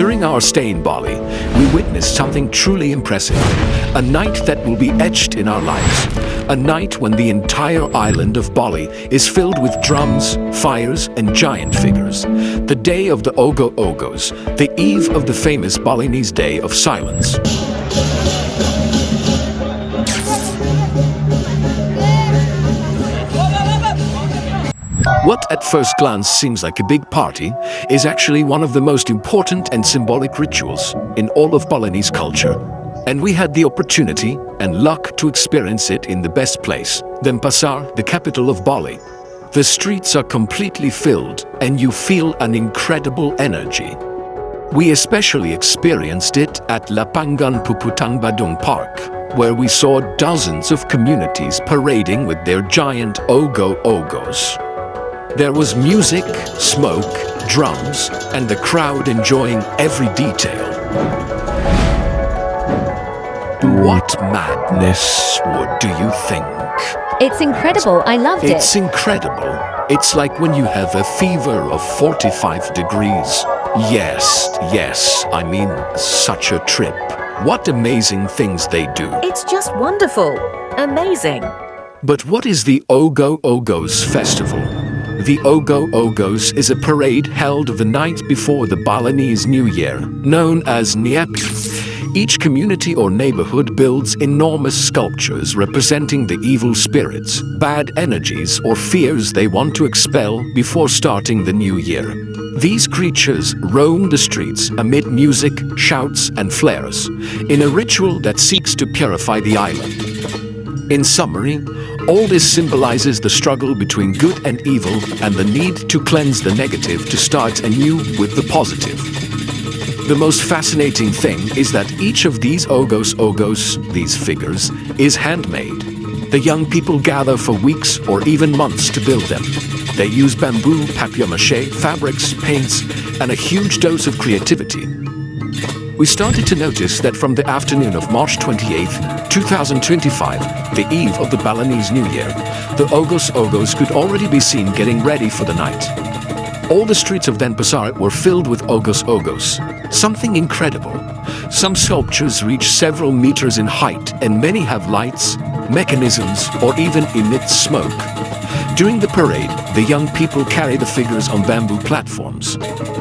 During our stay in Bali, we witnessed something truly impressive. A night that will be etched in our lives. A night when the entire island of Bali is filled with drums, fires, and giant figures. The day of the Ogoh-Ogohs, the eve of the famous Balinese Day of Silence. What at first glance seems like a big party is actually one of the most important and symbolic rituals in all of Balinese culture. And we had the opportunity and luck to experience it in the best place, Denpasar, the capital of Bali. The streets are completely filled and you feel an incredible energy. We especially experienced it at Lapangan Puputang Badung Park, where we saw dozens of communities parading with their giant Ogoh-Ogohs. There was music, smoke, drums, and the crowd enjoying every detail. What madness, what do you think? It's incredible, I loved it. It's incredible. It's like when you have a fever of 45 degrees. Yes, I mean, such a trip. What amazing things they do. It's just wonderful. Amazing. But what is the Ogoh-Ogohs festival? The Ogoh-Ogohs is a parade held the night before the Balinese New Year, known as Nyepi. Each community or neighborhood builds enormous sculptures representing the evil spirits, bad energies, or fears they want to expel before starting the new year. These creatures roam the streets amid music, shouts, and flares, in a ritual that seeks to purify the island. In summary, all this symbolizes the struggle between good and evil and the need to cleanse the negative to start anew with the positive. The most fascinating thing is that each of these Ogoh-Ogohs, these figures, is handmade. The young people gather for weeks or even months to build them. They use bamboo, papier-mâché, fabrics, paints, and a huge dose of creativity. We started to notice that from the afternoon of March 28, 2025, the eve of the Balinese New Year, the Ogoh-Ogohs could already be seen getting ready for the night. All the streets of Denpasar were filled with Ogoh-Ogohs. Something incredible. Some sculptures reach several meters in height and many have lights, mechanisms, or even emit smoke. During the parade, the young people carry the figures on bamboo platforms.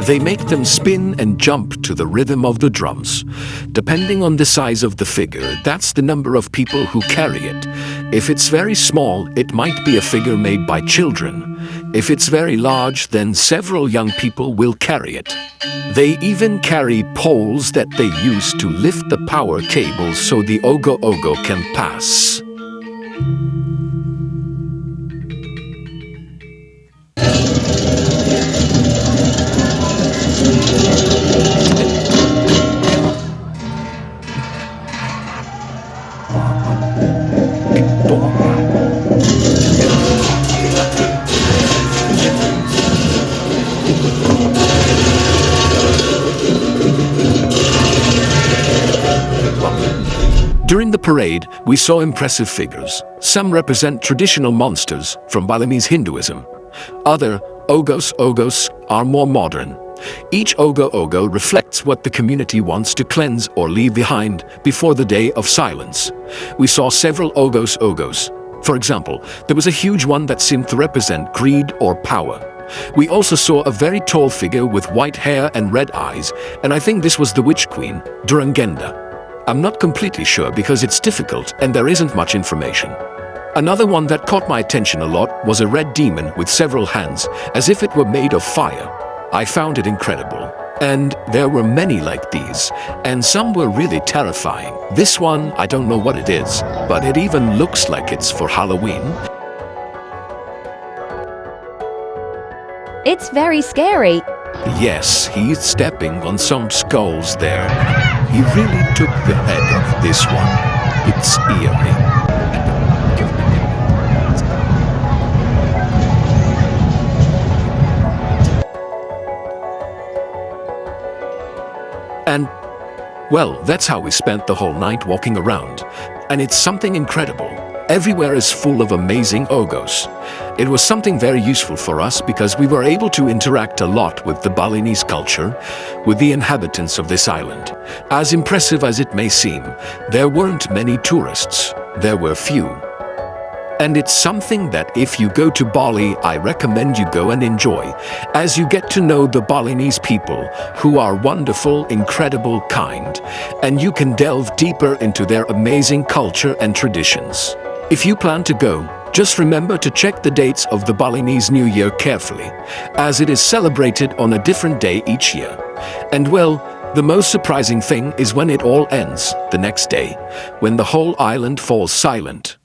They make them spin and jump to the rhythm of the drums. Depending on the size of the figure, that's the number of people who carry it. If it's very small, it might be a figure made by children. If it's very large, then several young people will carry it. They even carry poles that they use to lift the power cables so the Ogoh-Ogoh can pass. During the parade, we saw impressive figures. Some represent traditional monsters from Balinese Hinduism. Other Ogoh-Ogohs are more modern. Each Ogoh-Ogoh reflects what the community wants to cleanse or leave behind before the day of silence. We saw several Ogoh-Ogohs. For example, there was a huge one that seemed to represent greed or power. We also saw a very tall figure with white hair and red eyes, and I think this was the witch queen, Durangenda. I'm not completely sure because it's difficult and there isn't much information. Another one that caught my attention a lot was a red demon with several hands, as if it were made of fire. I found it incredible. And there were many like these, and some were really terrifying. This one, I don't know what it is, but it even looks like it's for Halloween. It's very scary. Yes, he's stepping on some skulls there. He really took the head of this one. It's eerie. And, well, that's how we spent the whole night walking around. And it's something incredible. Everywhere is full of amazing Ogohs. It was something very useful for us because we were able to interact a lot with the Balinese culture, with the inhabitants of this island. As impressive as it may seem, there weren't many tourists. There were few. And it's something that if you go to Bali, I recommend you go and enjoy, as you get to know the Balinese people, who are wonderful, incredible, kind, and you can delve deeper into their amazing culture and traditions. If you plan to go, just remember to check the dates of the Balinese New Year carefully, as it is celebrated on a different day each year. And well, the most surprising thing is when it all ends, the next day, when the whole island falls silent.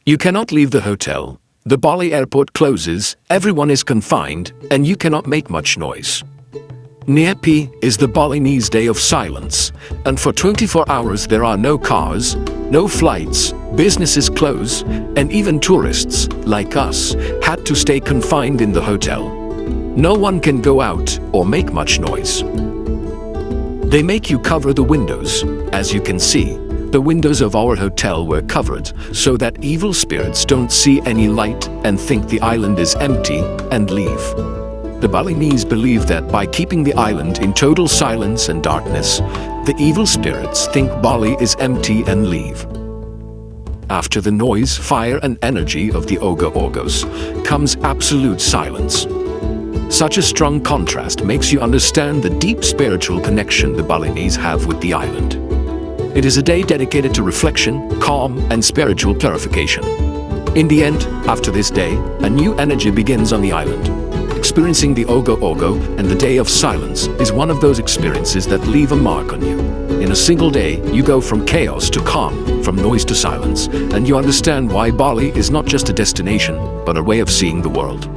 You cannot leave the hotel, the Bali airport closes, everyone is confined, and you cannot make much noise. Nyepi is the Balinese day of silence, and for 24 hours there are no cars, no flights, businesses close, and even tourists, like us, had to stay confined in the hotel. No one can go out or make much noise. They make you cover the windows, as you can see. The windows of our hotel were covered so that evil spirits don't see any light and think the island is empty and leave. The Balinese believe that by keeping the island in total silence and darkness, the evil spirits think Bali is empty and leave. After the noise, fire and energy of the Ogoh-Ogohs comes absolute silence. Such a strong contrast makes you understand the deep spiritual connection the Balinese have with the island. It is a day dedicated to reflection, calm, and spiritual purification. In the end, after this day, a new energy begins on the island. Experiencing the Ogoh-Ogoh and the Day of Silence is one of those experiences that leave a mark on you. In a single day, you go from chaos to calm, from noise to silence, and you understand why Bali is not just a destination, but a way of seeing the world.